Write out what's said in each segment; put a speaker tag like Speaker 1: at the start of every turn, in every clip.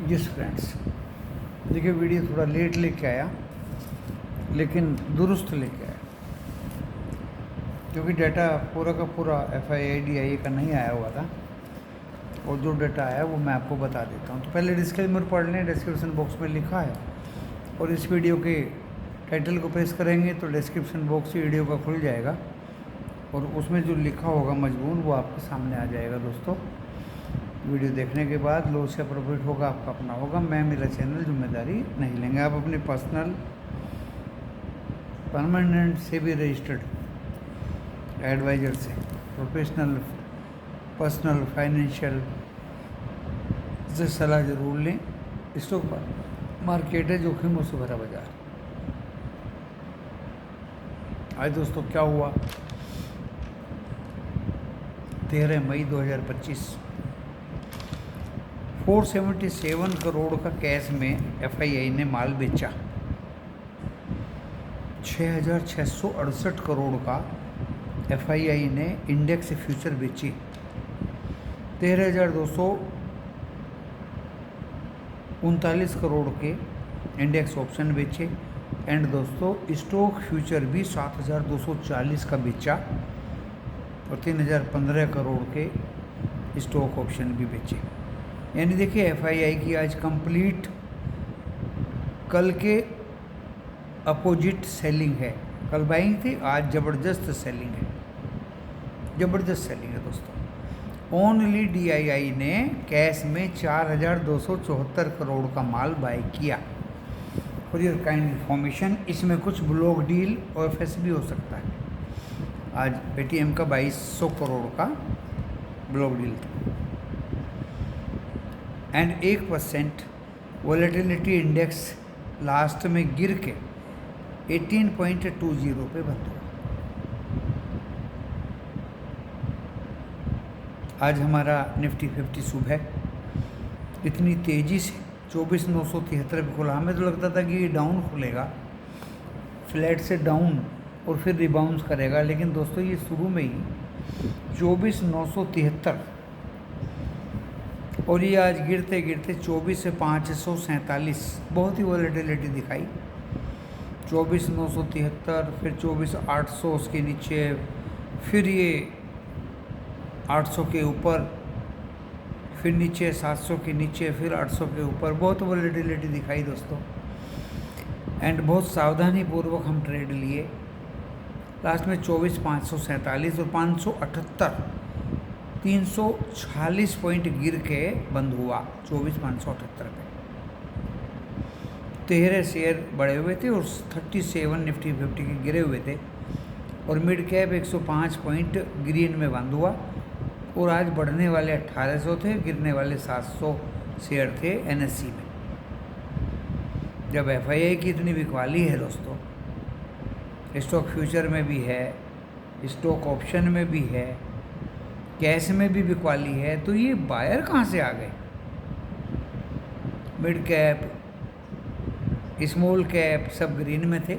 Speaker 1: Yes friends, देखिए video थोड़ा late लेके आया लेकिन दुरुस्त लेके आया, क्योंकि डाटा पूरा का पूरा FII-DIA का नहीं आया हुआ था और जो डाटा आया वो मैं आपको बता देता हूँ। तो पहले डिस्क्लेमर पढ़ लें, डिस्क्रिप्शन बॉक्स में लिखा है, और इस वीडियो के टाइटल को प्रेस करेंगे तो डिस्क्रिप्शन बॉक्स से वीडियो का खुल जाएगा और उसमें जो लिखा होगा मजमून वो आपके सामने आ जाएगा। दोस्तों, वीडियो देखने के बाद लॉस या प्रॉफिट होगा आपका अपना होगा, मैं मेरा चैनल जिम्मेदारी नहीं लेंगे। आप अपने पर्सनल परमानेंट से भी रजिस्टर्ड एडवाइज़र से प्रोफेशनल पर्सनल फाइनेंशियल से सलाह ज़रूर लें। स्टॉक मार्केट है जोखिमों से भरा बाजार। आज दोस्तों क्या हुआ, 13 मई 2025 477 करोड़ का कैश में FII ने माल बेचा। 6,668 करोड़ का FII ने इंडेक्स फ्यूचर बेची। 13,239 करोड़ के इंडेक्स ऑप्शन बेचे। एंड दोस्तों, स्टॉक फ्यूचर भी 7,240 का बेचा और 3,015 करोड़ के स्टॉक ऑप्शन भी बेचे। यानी देखिए FII की आज कंप्लीट कल के अपोजिट सेलिंग है। कल बाइंग थी, आज ज़बरदस्त सेलिंग है, ज़बरदस्त सेलिंग है दोस्तों। ओनली DII ने कैश में 4,274 करोड़ का माल बाय किया। फॉर योर काइंड इन्फॉर्मेशन, इसमें कुछ ब्लॉक डील और FS भी हो सकता है। आज पेटीएम का 2,200 करोड़ का ब्लॉक डील था। एंड 1% वॉलेटिलिटी इंडेक्स लास्ट में गिर के 18.20 पे बंद हुआ। आज हमारा निफ्टी 50 सुबह इतनी तेज़ी से 24,973 पे खुला। हमें तो लगता था कि ये डाउन खुलेगा, फ्लैट से डाउन और फिर रिबाउंस करेगा, लेकिन दोस्तों ये शुरू में ही 24,973 और ये आज गिरते गिरते 24,547 बहुत ही वॉलेटिलिटी दिखाई। 24,973 फिर 24,800 उसके नीचे, फिर ये 800 के ऊपर, फिर नीचे 700 के नीचे, फिर 800 के ऊपर, बहुत वॉलेटिलिटी दिखाई दोस्तों। एंड बहुत सावधानी पूर्वक हम ट्रेड लिए। लास्ट में 24,547 और 578 346 पॉइंट गिर के बंद हुआ 24,578 पे। 13 शेयर बढ़े हुए थे और 37 निफ्टी 50 के गिरे हुए थे और मिड कैप 105 पॉइंट ग्रीन में बंद हुआ। और आज बढ़ने वाले 1,800 थे, गिरने वाले 700 शेयर थे NSE में। जब FII की इतनी बिकवाली है दोस्तों, स्टॉक फ्यूचर में भी है, स्टॉक ऑप्शन में भी है, कैश में भी बिकवाली है, तो ये बायर कहाँ से आ गए? मिड कैप, स्मॉल कैप सब ग्रीन में थे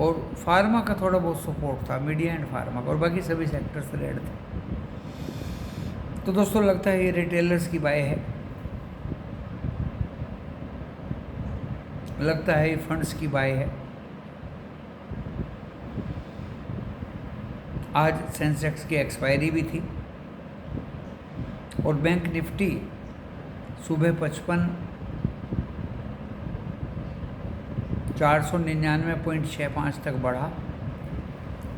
Speaker 1: और फार्मा का थोड़ा बहुत सपोर्ट था, मीडिया एंड फार्मा का, और बाकी सभी सेक्टर्स रेड थे। तो दोस्तों लगता है ये रिटेलर्स की बाय है, लगता है ये फंड्स की बाय है। आज सेंसेक्स की एक्सपायरी भी थी और बैंक निफ्टी सुबह 499.65 तक बढ़ा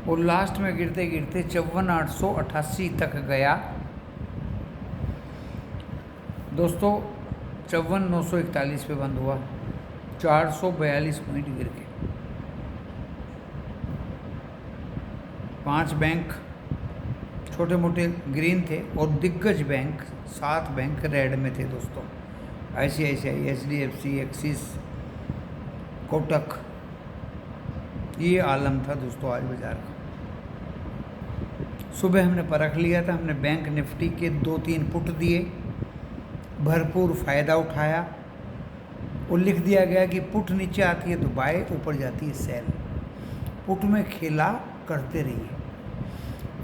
Speaker 1: और लास्ट में गिरते गिरते 54,888 तक गया दोस्तों। 54,941 पे बंद हुआ, 442 पॉइंट गिर के। 5 बैंक छोटे मोटे ग्रीन थे और दिग्गज बैंक 7 बैंक रेड में थे दोस्तों। ICICI, HDFC, एक्सिस, कोटक, ये आलम था दोस्तों आज बाजार का। सुबह हमने परख लिया था, हमने बैंक निफ्टी के 2-3 पुट दिए, भरपूर फ़ायदा उठाया और लिख दिया गया कि पुट नीचे आती है तो बाय, ऊपर जाती है सेल। पुट में खेला करते रहिए।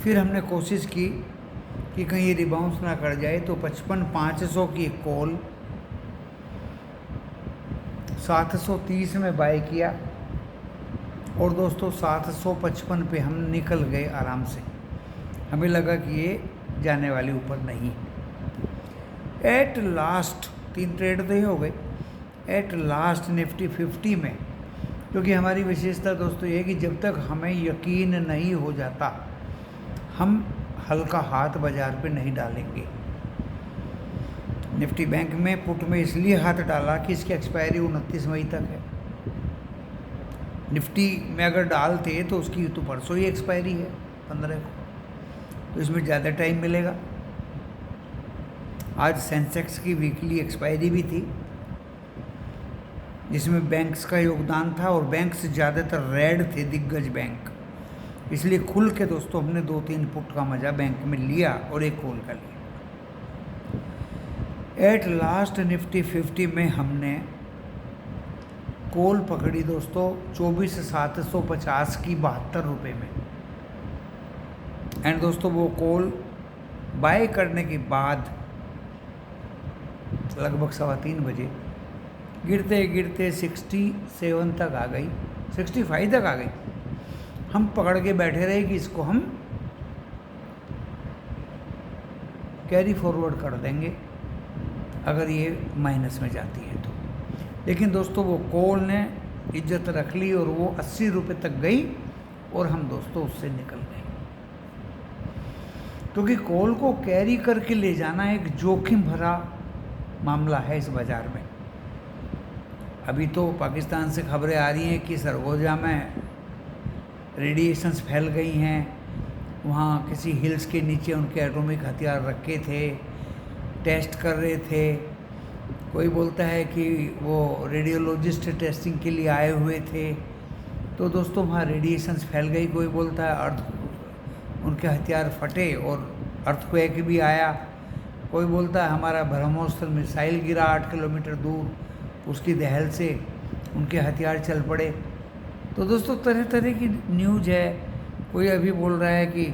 Speaker 1: फिर हमने कोशिश की कि कहीं रिबाउंस ना कर जाए, तो 55,500 की कॉल 730 में बाय किया और दोस्तों 755 पे हम निकल गए आराम से। हमें लगा कि ये जाने वाली ऊपर नहीं है। एट लास्ट 3 ट्रेड तो ये हो गए। एट लास्ट निफ्टी 50 में, क्योंकि हमारी विशेषता दोस्तों ये कि जब तक हमें यकीन नहीं हो जाता हम हल्का हाथ बाज़ार पे नहीं डालेंगे। निफ्टी बैंक में पुट में इसलिए हाथ डाला कि इसकी एक्सपायरी 29 मई तक है। निफ्टी में अगर डालते तो उसकी तो परसों ही एक्सपायरी है 15 को, तो इसमें ज़्यादा टाइम मिलेगा। आज सेंसेक्स की वीकली एक्सपायरी भी थी जिसमें बैंक्स का योगदान था और बैंक से ज़्यादातर रेड थे, दिग्गज बैंक। इसलिए खुल के दोस्तों हमने 2-3 पुट का मज़ा बैंक में लिया और एक कॉल का लिया। एट लास्ट निफ्टी 50 में हमने कॉल पकड़ी दोस्तों 24,750 की 72 रुपये में। एंड दोस्तों वो कॉल बाय करने के बाद लगभग 3:15 बजे गिरते गिरते 67 तक आ गई, 65 तक आ गई। हम पकड़ के बैठे रहे कि इसको हम कैरी फॉरवर्ड कर देंगे अगर ये माइनस में जाती है तो। लेकिन दोस्तों वो कॉल ने इज्जत रख ली और वो 80 रुपये तक गई और हम दोस्तों उससे निकल गए, क्योंकि कॉल को कैरी करके ले जाना एक जोखिम भरा मामला है इस बाज़ार में। अभी तो पाकिस्तान से खबरें आ रही हैं कि सरगोजा में रेडिएशंस फैल गई हैं, वहाँ किसी हिल्स के नीचे उनके एटॉमिक हथियार रखे थे, टेस्ट कर रहे थे। कोई बोलता है कि वो रेडियोलॉजिस्ट टेस्टिंग के लिए आए हुए थे, तो दोस्तों वहाँ रेडिएशंस फैल गई। कोई बोलता है अर्थ उनके हथियार फटे और अर्थक्वेक भी आया। कोई बोलता है हमारा ब्रह्मोस मिसाइल गिरा 8 किलोमीटर दूर, उसकी दहल से उनके हथियार चल पड़े। तो दोस्तों तरह तरह की न्यूज़ है। कोई अभी बोल रहा है कि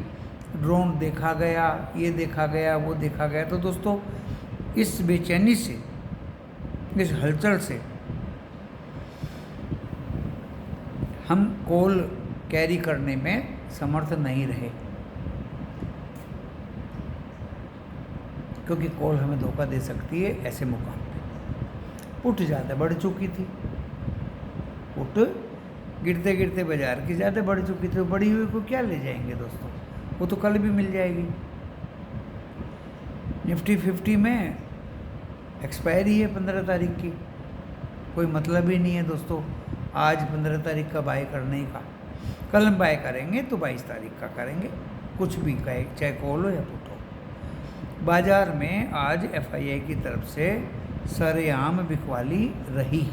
Speaker 1: ड्रोन देखा गया, ये देखा गया, वो देखा गया। तो दोस्तों इस बेचैनी से, इस हलचल से हम कॉल कैरी करने में समर्थ नहीं रहे, क्योंकि कॉल हमें धोखा दे सकती है ऐसे मुकाम पे। पुट ज़्यादा बढ़ चुकी थी, पुट गिरते गिरते बाजार की ज़्यादा बढ़ चुकी थी। बढ़ी हुई को क्या ले जाएंगे दोस्तों, वो तो कल भी मिल जाएगी। निफ्टी 50 में एक्सपायरी है 15 तारीख की, कोई मतलब ही नहीं है दोस्तों आज 15 तारीख का बाय करने का। कल हम बाय करेंगे तो 22 तारीख का करेंगे, कुछ भी कहे, चाहे कॉल हो या पुट हो। बाजार में आज एफआईआई की तरफ से सरेआम बिकवाली रही,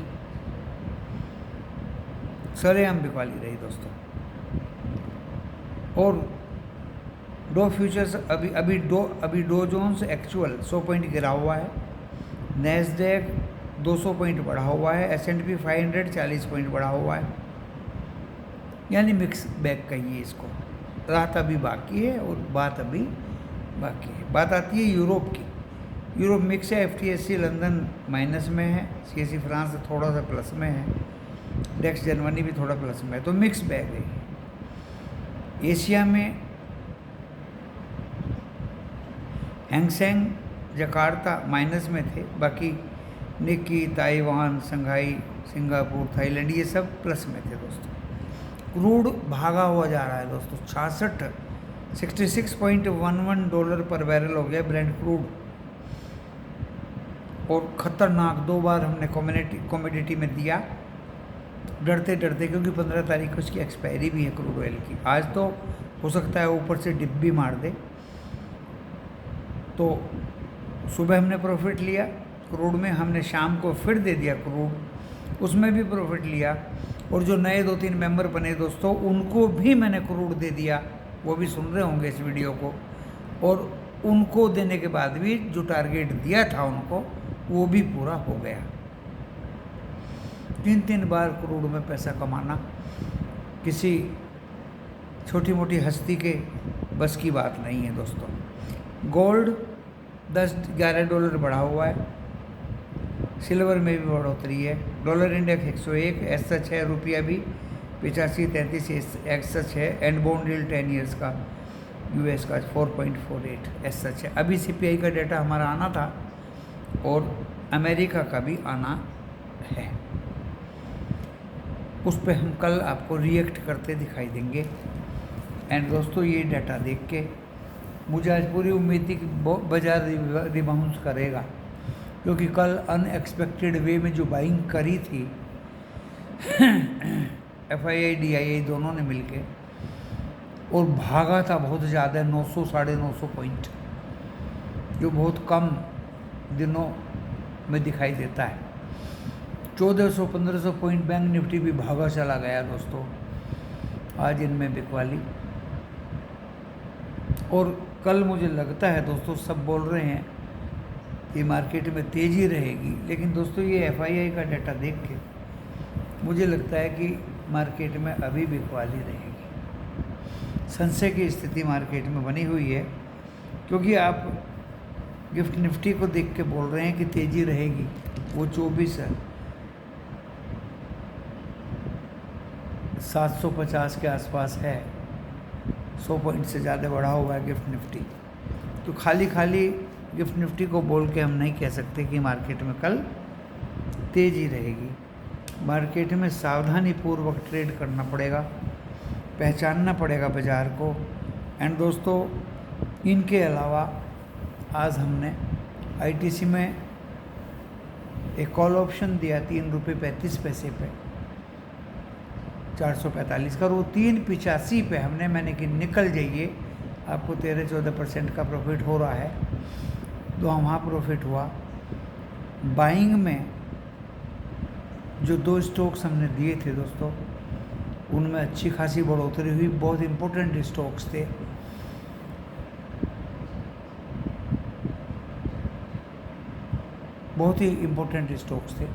Speaker 1: सरेआम बिकवाली रही दोस्तों। और डो फ्यूचर्स अभी डो जोन्स एक्चुअल 100 पॉइंट गिरा हुआ है, नैस्डैक 200 पॉइंट बढ़ा हुआ है, S&P 500 40 पॉइंट बढ़ा हुआ है। यानी मिक्स बैग कहिए इसको। रात अभी बाकी है और बात अभी बाकी है। बात आती है यूरोप की। यूरोप मिक्स है, FTSE लंदन माइनस में है, CAC फ्रांस थोड़ा सा प्लस में है, डेक्स जर्मनी भी थोड़ा प्लस में है, तो मिक्स बैग है। एशिया में हैंगसेंग जकार्ता माइनस में थे, बाकी Nikki, Taiwan, Shanghai, Singapore, Thailand ये सब प्लस में थे दोस्तों। क्रूड भागा हुआ जा रहा है दोस्तों, 66.11 डॉलर पर बैरल हो गया ब्रेंट क्रूड। और ख़तरनाक 2 बार हमने कमोडिटी में दिया डरते डरते, क्योंकि 15 तारीख को उसकी एक्सपायरी भी है क्रूड ऑयल की। आज तो हो सकता है ऊपर से डिप भी मार दे। तो सुबह हमने प्रॉफिट लिया क्रूड में, हमने शाम को फिर दे दिया क्रूड, उसमें भी प्रॉफिट लिया। और जो नए 2-3 मेंबर बने दोस्तों उनको भी मैंने क्रूड दे दिया, वो भी सुन रहे होंगे इस वीडियो को। और उनको देने के बाद भी जो टारगेट दिया था उनको, वो भी पूरा हो गया। 3-3 बार क्रूड में पैसा कमाना किसी छोटी मोटी हस्ती के बस की बात नहीं है दोस्तों। गोल्ड 10-11 डॉलर बढ़ा हुआ है, सिल्वर में भी बढ़ोतरी है। डॉलर इंडेक्स 101, एस सच है। रुपया भी 85.33 एस सच है। एंड बॉन्ड यील्ड 10 ईयर्स का यूएस का 4.48 एस सच है। अभी सीपीआई का डेटा हमारा आना था और अमेरिका का भी आना है, उस पर हम कल आपको रिएक्ट करते दिखाई देंगे। एंड दोस्तों ये डाटा देख के मुझे आज पूरी उम्मीद थी कि बाजार रिबाउंस करेगा, क्योंकि कल अनएक्सपेक्टेड वे में जो बाइंग करी थी एफआईआई डीआईआई दोनों ने मिलके, और भागा था बहुत ज़्यादा 900 साढ़े 900 पॉइंट, जो बहुत कम दिनों में दिखाई देता है। 1400-1500 पॉइंट बैंक निफ्टी भी भागा चला गया दोस्तों आज इनमें बिकवाली। और कल मुझे लगता है दोस्तों सब बोल रहे हैं कि मार्केट में तेज़ी रहेगी, लेकिन दोस्तों ये एफआईआई का डाटा देख के मुझे लगता है कि मार्केट में अभी बिकवाली रहेगी। संशय की स्थिति मार्केट में बनी हुई है, क्योंकि आप गिफ्ट निफ्टी को देख के बोल रहे हैं कि तेज़ी रहेगी। वो 24,750 के आसपास है, 100 पॉइंट से ज़्यादा बढ़ा हुआ है गिफ्ट निफ्टी। तो खाली गिफ्ट निफ्टी को बोल के हम नहीं कह सकते कि मार्केट में कल तेज़ी रहेगी। मार्केट में सावधानी पूर्वक ट्रेड करना पड़ेगा, पहचानना पड़ेगा बाज़ार को। एंड दोस्तों इनके अलावा आज हमने आईटीसी में एक कॉल ऑप्शन दिया ₹3.35 पे 445 का, वो 3.85 पे हमने मैंने कि निकल जाइए, आपको 13-14% का प्रॉफिट हो रहा है। तो वहाँ प्रॉफिट हुआ। बाइंग में जो 2 स्टॉक्स हमने दिए थे दोस्तों, उनमें अच्छी खासी बढ़ोतरी हुई। बहुत इम्पोर्टेंट स्टॉक्स थे, बहुत ही इम्पोर्टेंट स्टॉक्स थे,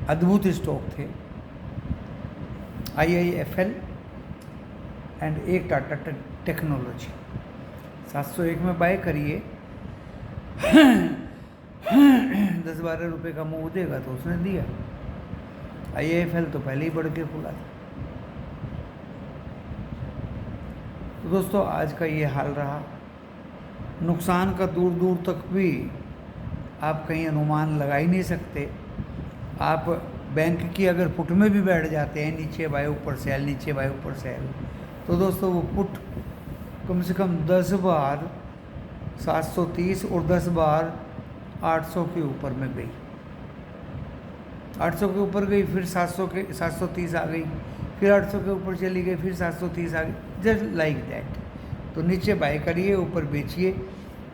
Speaker 1: अद्भुत स्टॉक थे। IIFL एंड एक टाटा टेक्नोलॉजी 701 में बाय करिए। 10-12 रुपये का मुँह देगा तो उसने दिया। IIFL तो पहले ही बढ़ के खुला था। तो दोस्तों आज का ये हाल रहा। नुकसान का दूर दूर तक भी आप कहीं अनुमान लगा ही नहीं सकते। आप बैंक की अगर पुट में भी बैठ जाते हैं, नीचे बाय ऊपर सेल, नीचे बाय ऊपर सेल, तो दोस्तों वो पुट कम से कम 10 बार 730 और 10 बार 800 के ऊपर में गई। 800 के ऊपर गई, फिर 730 आ गई, फिर 800 के ऊपर चली गई, फिर 730 आ गई, जस्ट लाइक दैट। तो नीचे बाय करिए, ऊपर बेचिए।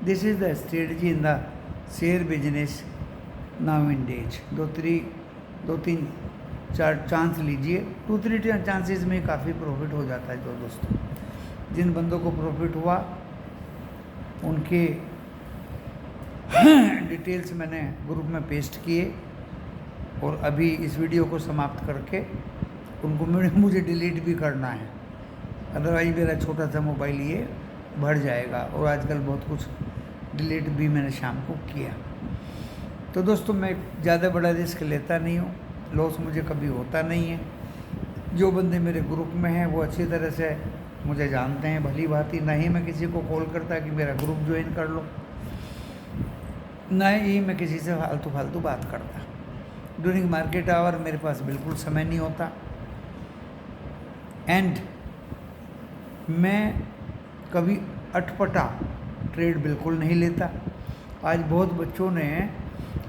Speaker 1: This is the strategy in the share business now in days. 2-3-4 chance लीजिए, 2-3 चांसेस में काफ़ी प्रॉफिट हो जाता है। तो दोस्तों जिन बंदों को प्रॉफिट हुआ उनके डिटेल्स मैंने ग्रुप में पेस्ट किए, और अभी इस वीडियो को समाप्त करके उनको मुझे डिलीट भी करना है, अदरवाइज मेरा छोटा सा मोबाइल ये भर जाएगा। और आजकल बहुत कुछ डिलीट भी मैंने शाम को किया। तो दोस्तों मैं ज़्यादा बड़ा रिस्क लेता नहीं हूँ, लॉस मुझे कभी होता नहीं है। जो बंदे मेरे ग्रुप में हैं वो अच्छी तरह से मुझे जानते हैं भली भांति। ना ही मैं किसी को कॉल करता कि मेरा ग्रुप ज्वाइन कर लो, ना ही मैं किसी से फालतू बात करता। ड्यूरिंग मार्केट आवर मेरे पास बिल्कुल समय नहीं होता। एंड मैं कभी अटपटा ट्रेड बिल्कुल नहीं लेता। आज बहुत बच्चों ने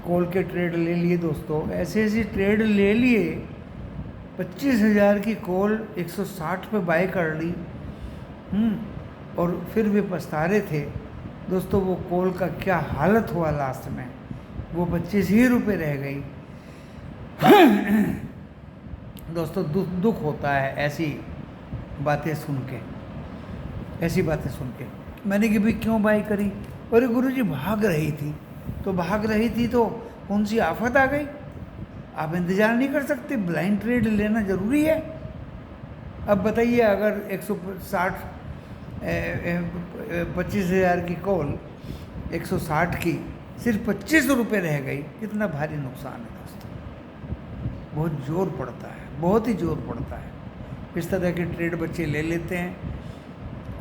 Speaker 1: कॉल के ट्रेड ले लिए दोस्तों, ऐसे ट्रेड ले लिए। 25,000 की कॉल 160 पे बाय कर ली, और फिर भी पछता रहे थे दोस्तों। वो कॉल का क्या हालत हुआ लास्ट में, वो 25 ही रुपये रह गई। दोस्तों दुख होता है ऐसी बातें सुन के, ऐसी बातें सुन के। मैंने कि भाई क्यों बाई करी? अरे गुरुजी भाग रही थी। तो भाग रही थी तो कौन सी आफत आ गई? आप इंतज़ार नहीं कर सकते? ब्लाइंड ट्रेड लेना ज़रूरी है। अब बताइए, अगर 25,000 की कॉल 160 की सिर्फ 25 रुपये रह गई, कितना भारी नुकसान है दोस्तों। बहुत जोर पड़ता है, बहुत ही जोर पड़ता है। इस तरह के ट्रेड बच्चे ले लेते हैं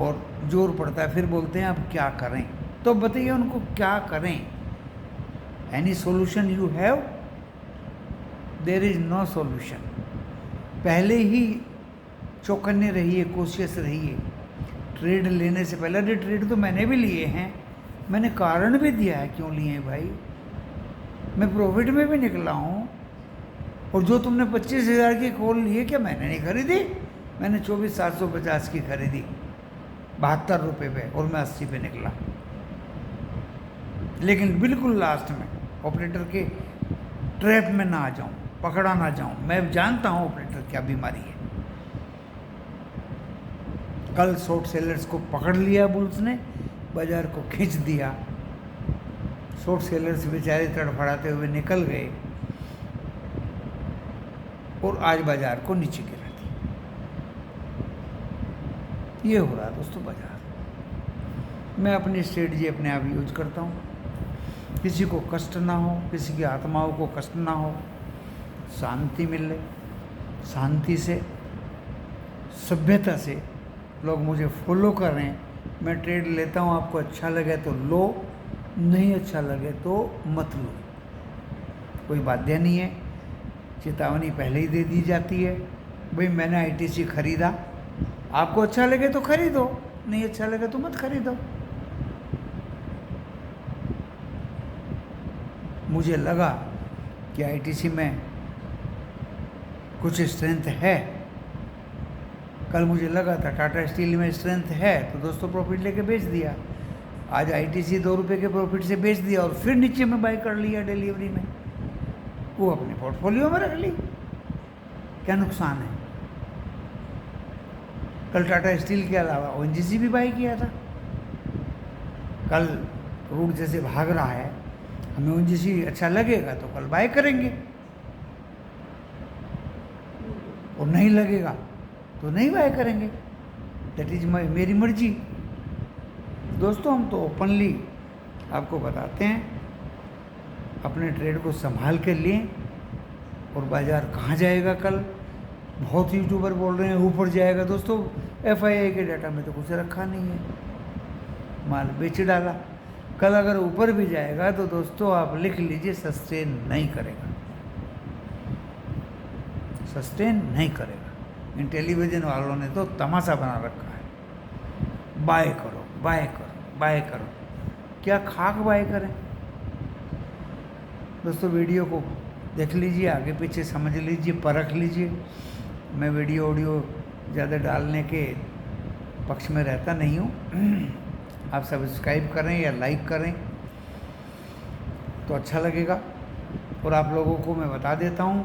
Speaker 1: और जोर पड़ता है, फिर बोलते हैं अब क्या करें। तो बताइए उनको क्या करें। Any solution you have? There is no solution. पहले ही चौकन्ने रहिए, कोशिश रहिए। ट्रेड लेने से पहले, अरे ट्रेड तो मैंने भी लिए हैं, मैंने कारण भी दिया है क्यों लिए हैं भाई। मैं प्रॉफिट में भी निकला हूँ। और जो तुमने 25,000 की खोल ली है, क्या मैंने नहीं खरीदी? मैंने 24,750 की खरीदी 72 रुपये पे, और मैं 80 पे निकला। लेकिन बिल्कुल लास्ट में ऑपरेटर के ट्रैप में ना आ जाऊं, पकड़ा ना जाऊं। मैं जानता हूं ऑपरेटर क्या बीमारी है। कल शॉर्ट सेलर्स को पकड़ लिया बुल्स ने, बाजार को खींच दिया। शॉर्ट सेलर्स बेचारे तड़फड़ाते हुए निकल गए और आज बाजार को नीचे गिरा दिया। ये हो रहा है दोस्तों बाजार। मैं अपनी स्ट्रेटजी अपने आप यूज करता हूँ। किसी को कष्ट ना हो, किसी की आत्माओं को कष्ट ना हो, शांति मिले। शांति से, सभ्यता से लोग मुझे फॉलो कर रहे हैं। मैं ट्रेड लेता हूँ, आपको अच्छा लगे तो लो, नहीं अच्छा लगे तो मत लो। कोई बाध्य नहीं है, चेतावनी पहले ही दे दी जाती है। भाई मैंने आईटीसी खरीदा, आपको अच्छा लगे तो खरीदो, नहीं अच्छा लगे तो मत खरीदो। मुझे लगा कि आईटीसी में कुछ स्ट्रेंथ है, कल मुझे लगा था टाटा स्टील में स्ट्रेंथ है, तो दोस्तों प्रॉफिट लेके बेच दिया। आज आईटीसी 2 रुपये के प्रॉफिट से बेच दिया और फिर नीचे में बाई कर लिया डिलीवरी में, वो अपने पोर्टफोलियो में रख ली। क्या नुकसान है? कल टाटा स्टील के अलावा ओएनजीसी भी बाई किया था। कल रूट जैसे भाग रहा है, हमें ओएनजीसी अच्छा लगेगा तो कल बाय करेंगे, और नहीं लगेगा तो नहीं बाय करेंगे। दैट इज मेरी मर्जी। दोस्तों हम तो ओपनली आपको बताते हैं, अपने ट्रेड को संभाल के लिए। और बाजार कहाँ जाएगा कल? बहुत यूट्यूबर बोल रहे हैं ऊपर जाएगा। दोस्तों एफआईआई के डाटा में तो कुछ रखा नहीं है, माल बेच डाला। कल अगर ऊपर भी जाएगा तो दोस्तों आप लिख लीजिए, सस्टेन नहीं करेगा, सस्टेन नहीं करेगा। इन टेलीविज़न वालों ने तो तमाशा बना रखा है, बाय करो बाय करो बाय करो। क्या खाक बाय करें? दोस्तों वीडियो को देख लीजिए, आगे पीछे समझ लीजिए, परख लीजिए। मैं वीडियो ऑडियो ज़्यादा डालने के पक्ष में रहता नहीं हूँ। आप सब्सक्राइब करें या लाइक करें तो अच्छा लगेगा। और आप लोगों को मैं बता देता हूँ,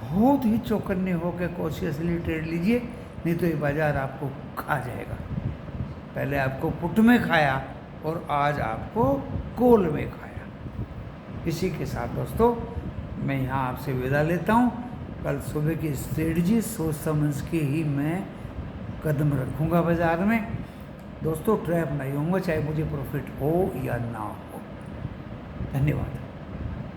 Speaker 1: बहुत ही चौकन्ने होकर कॉशियसली ट्रेड लीजिए, नहीं तो ये बाज़ार आपको खा जाएगा। पहले आपको पुट में खाया और आज आपको कॉल में खाया। इसी के साथ दोस्तों मैं यहाँ आपसे विदा लेता हूँ। कल सुबह की स्ट्रेटजी सोच समझ के ही मैं कदम रखूँगा बाज़ार में। दोस्तों ट्रैप नहीं होऊंगा, चाहे मुझे प्रॉफिट हो या ना हो। धन्यवाद।